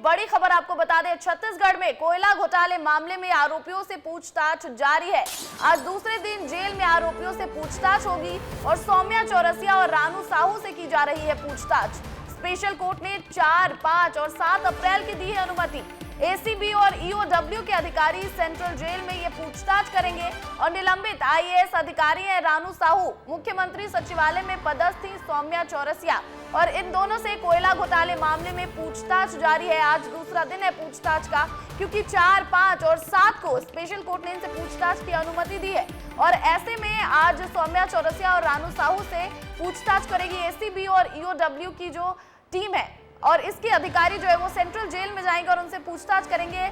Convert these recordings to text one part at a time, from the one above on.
बड़ी खबर आपको बता दें, छत्तीसगढ़ में कोयला घोटाले मामले में आरोपियों से पूछताछ जारी है। आज दूसरे दिन जेल में आरोपियों से पूछताछ होगी और सौम्या चौरसिया और रानू साहू से की जा रही है पूछताछ। स्पेशल कोर्ट ने 4, 5 और 7 अप्रैल की दी है अनुमति। एसीबी और ईओडब्ल्यू के अधिकारी सेंट्रल जेल में ये पूछताछ करेंगे और निलंबित आईएएस अधिकारी हैं रानू साहू, मुख्यमंत्री सचिवालय में पदस्थ थी सौम्या चौरसिया और इन दोनों से कोयला घोटाले मामले में पूछताछ जारी है। आज दूसरा दिन है पूछताछ का, क्योंकि 4, 5 और 7 को स्पेशल कोर्ट ने इनसे पूछताछ की अनुमति दी है और ऐसे में आज सौम्या चौरसिया और रानू साहू से पूछताछ करेगी एसीबी और ईओडब्ल्यू की जो टीम है और इसके अधिकारी जो है वो सेंट्रल जेल में जाएंगे और उनसे पूछताछ करेंगे।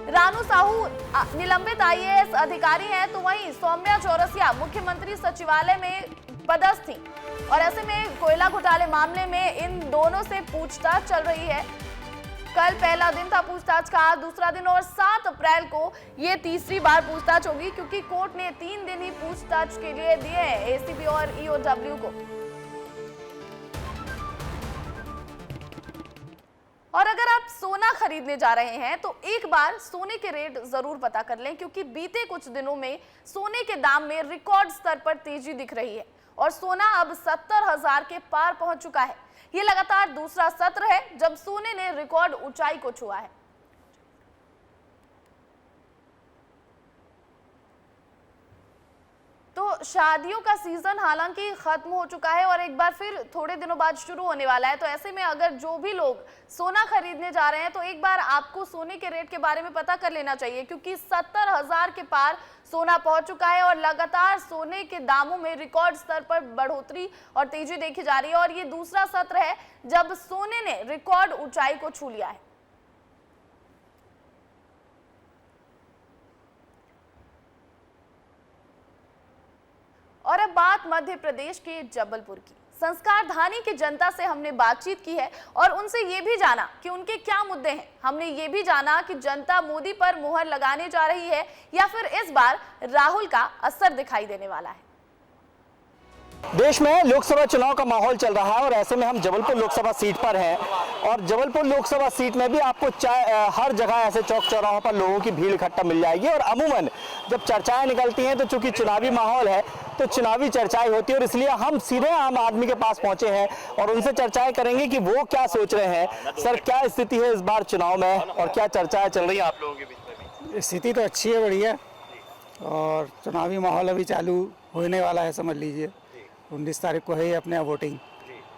रानू साहू निलंबित आईएएस अधिकारी हैं, तो वहीं सौम्या चौरसिया मुख्यमंत्री सचिवालय में पदस्थ थी और ऐसे में कोयला घोटाले मामले में इन दोनों से पूछताछ चल रही है। कल पहला दिन था पूछताछ का, आज दूसरा दिन और 7 अप्रैल को ये तीसरी बार पूछताछ होगी, क्योंकि कोर्ट ने 3 दिन ही पूछताछ के लिए दिए हैं एसीबी और ईओडब्ल्यू को। और अगर आप सोना खरीदने जा रहे हैं तो एक बार सोने के रेट जरूर पता कर लें, क्योंकि बीते कुछ दिनों में सोने के दाम में रिकॉर्ड स्तर पर तेजी दिख रही है और सोना अब 70,000 के पार पहुंच चुका है। ये लगातार दूसरा सत्र है जब सोने ने रिकॉर्ड ऊंचाई को छुआ है। तो शादियों का सीजन हालांकि खत्म हो चुका है और एक बार फिर थोड़े दिनों बाद शुरू होने वाला है, तो ऐसे में अगर जो भी लोग सोना खरीदने जा रहे हैं तो एक बार आपको सोने के रेट के बारे में पता कर लेना चाहिए, क्योंकि 70,000 के पार सोना पहुंच चुका है और लगातार सोने के दामों में रिकॉर्ड स्तर पर बढ़ोतरी और तेजी देखी जा रही है और ये दूसरा सत्र है जब सोने ने रिकॉर्ड ऊंचाई को छू लिया है। और अब बात मध्य प्रदेश के जबलपुर की। संस्कार धानी की जनता से हमने बातचीत की है और उनसे ये भी जाना कि उनके क्या मुद्दे हैं। हमने ये भी जाना कि जनता मोदी पर मुहर लगाने जा रही है या फिर इस बार राहुल का असर दिखाई देने वाला है। देश में लोकसभा चुनाव का माहौल चल रहा है और ऐसे में हम जबलपुर लोकसभा सीट पर हैं और जबलपुर लोकसभा सीट में भी आपको हर जगह ऐसे चौक चौराहों पर लोगों की भीड़ इकट्ठा मिल जाएगी और अमूमन जब चर्चाएं निकलती हैं तो चूंकि चुनावी माहौल है तो चुनावी चर्चाएं होती है और इसलिए हम सीधे आम आदमी के पास पहुंचे हैं और उनसे चर्चाएं करेंगे कि वो क्या सोच रहे हैं। सर, क्या स्थिति है इस बार चुनाव में और क्या चर्चाएं चल रही है आप लोगों के बीच में? स्थिति तो अच्छी है, बढ़िया, और चुनावी माहौल अभी चालू होने वाला है, समझ लीजिए 19 तारीख को है अपने यहाँ वोटिंग,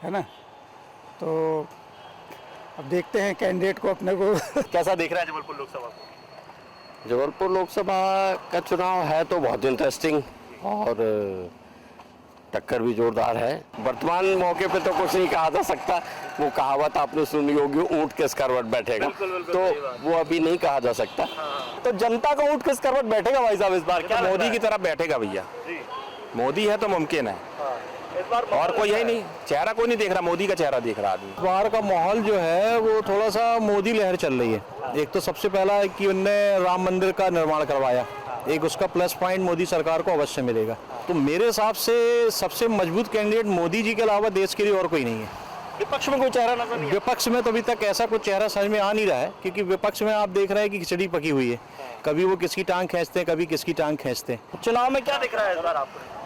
है ना। तो अब देखते हैं कैंडिडेट को अपने को कैसा देख रहा है जबलपुर लोकसभा को? जबलपुर लोकसभा का चुनाव है तो बहुत इंटरेस्टिंग और टक्कर भी जोरदार है। वर्तमान मौके पे तो कुछ नहीं कहा जा सकता, वो कहावत आपने सुनी होगी, ऊंट किस करवट बैठेगा, तो वो अभी नहीं कहा जा सकता। तो जनता का ऊंट किस करवट बैठेगा भाई साहब इस बार? क्या मोदी की तरफ बैठेगा भैया, मोदी है तो मुमकिन है, और कोई है नहीं, चेहरा कोई नहीं देख रहा, मोदी का चेहरा देख रहा आदमी। बाहर का माहौल जो है वो थोड़ा सा मोदी लहर चल रही है। एक तो सबसे पहला है कि उनने राम मंदिर का निर्माण करवाया, एक उसका प्लस पॉइंट मोदी सरकार को अवश्य मिलेगा। तो मेरे हिसाब से सबसे मजबूत कैंडिडेट मोदी जी के अलावा देश के लिए और कोई नहीं है। विपक्ष में कोई चेहरा नजर नहीं? विपक्ष में तो अभी तक ऐसा कोई चेहरा समझ में आ नहीं रहा है, क्योंकि विपक्ष में आप देख रहे हैं कि खिचड़ी पकी हुई है, कभी वो किसकी टांग खींचते हैं, कभी किसकी टांग खींचते हैं। चुनाव में क्या दिख रहा है इस बार आपको?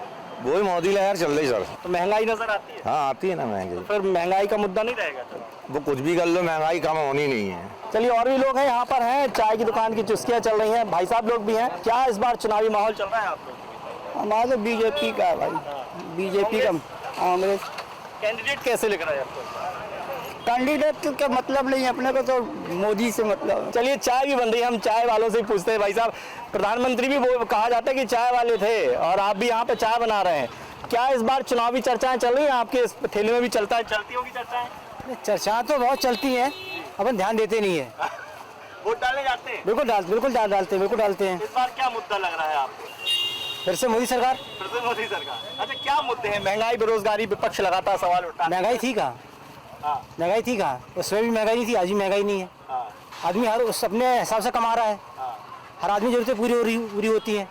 वही मोदी लहर चल रही सर। तो महंगाई नजर आती है? हाँ, आती है ना महंगाई। तो फिर महंगाई का मुद्दा नहीं रहेगा? वो कुछ भी कर लो, महंगाई कम होनी नहीं है। चलिए, और भी लोग हैं यहाँ पर हैं, चाय की दुकान की चुस्कियाँ चल रही हैं, भाई साहब लोग भी हैं। क्या इस बार चुनावी माहौल चल रहा है आप लोग? हमारा तो बीजेपी का है भाई, बीजेपी का। कांग्रेस कैंडिडेट कैसे लग रहा है आपको? कैंडिडेट का मतलब नहीं है अपने को, तो मोदी से मतलब। चलिए, चाय भी बन रही है, हम चाय वालों से पूछते हैं। भाई साहब, प्रधानमंत्री भी वो कहा जाता है कि चाय वाले थे और आप भी यहाँ पे चाय बना रहे हैं। क्या इस बार चुनावी चर्चाएं चल रही हैं? आपके इस ठेले में भी चलती होगी चर्चाएं? चर्चाएं तो बहुत चलती हैं, अपन ध्यान देते नहीं है। वोट डालने जाते हैं? बिल्कुल डालते हैं। इस बार क्या मुद्दा लग रहा है आपको? फिर से मोदी सरकार। मोदी सरकार। अच्छा, क्या मुद्दे हैं? महंगाई, बेरोजगारी, विपक्ष लगातार सवाल उठा। महंगाई थी कहाँ? महंगाई थी कहाँ? उसमें भी महंगाई नहीं थी, आज भी महंगाई नहीं है। आदमी हर उस अपने हिसाब से कमा रहा है, हर आदमी जरूरतें पूरी होती हैं।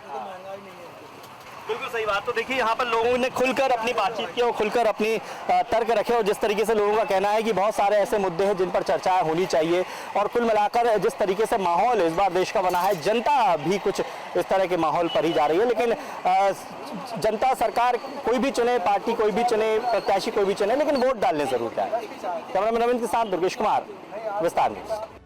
बिल्कुल सही बात। तो देखिए यहाँ पर लोगों ने खुलकर अपनी बातचीत की और खुलकर अपनी तर्क रखे, और जिस तरीके से लोगों का कहना है कि बहुत सारे ऐसे मुद्दे हैं जिन पर चर्चा होनी चाहिए, और कुल मिलाकर जिस तरीके से माहौल इस बार देश का बना है, जनता भी कुछ इस तरह के माहौल पर ही जा रही है। लेकिन जनता, सरकार कोई भी चुने, पार्टी कोई भी चुने, प्रत्याशी कोई भी चुने, लेकिन वोट डालने जरूर जाए। कैमरामैन रविंद्र के साथ दुर्गेश कुमार, विस्तार न्यूज।